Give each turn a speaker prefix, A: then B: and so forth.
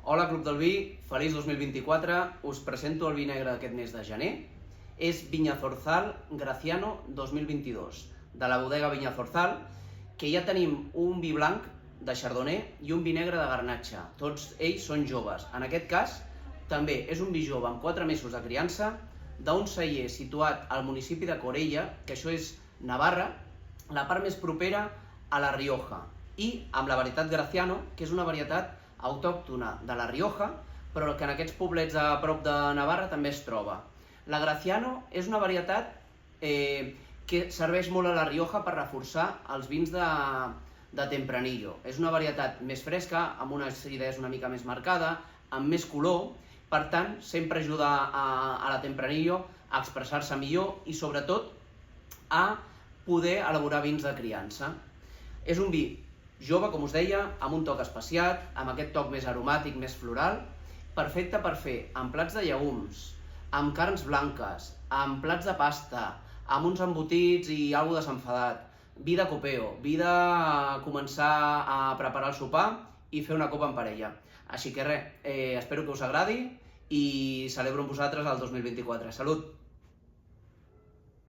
A: Hola, Club del Vi, feliç 2024. Us presento el vi negre d'aquest mes de gener. És Viña Zorzal Graciano 2022, de la bodega Viña Zorzal, que ja tenim un vi blanc de Chardonnay i un vi negre de Garnatxa. Tots ells són joves. En aquest cas, també és un vi jove amb 4 mesos de criança, d'un celler situat al municipi de Corella, que això és Navarra, la part més propera a la Rioja, i amb la varietat Graciano, que és una varietat autòctona de la Rioja, però que en aquests poblets a prop de Navarra també es troba. La Graciano és una varietat que serveix molt a la Rioja per reforçar els vins de Tempranillo. És una varietat més fresca, amb una acidesa una mica més marcada, amb més color, per tant, sempre ajuda a la Tempranillo a expressar-se millor i, sobretot, a poder elaborar vins de criança. És un vi jove, com us deia, amb un toc especiat, amb aquest toc més aromàtic, més floral, perfecte per fer amb plats de llegums, amb carns blanques, amb plats de pasta, amb uns embotits i alguna de desenfadat, vi de copeo, vi de començar a preparar el sopar i fer una copa en parella. Així que res, espero que us agradi i celebro amb vosaltres el 2024. Salut!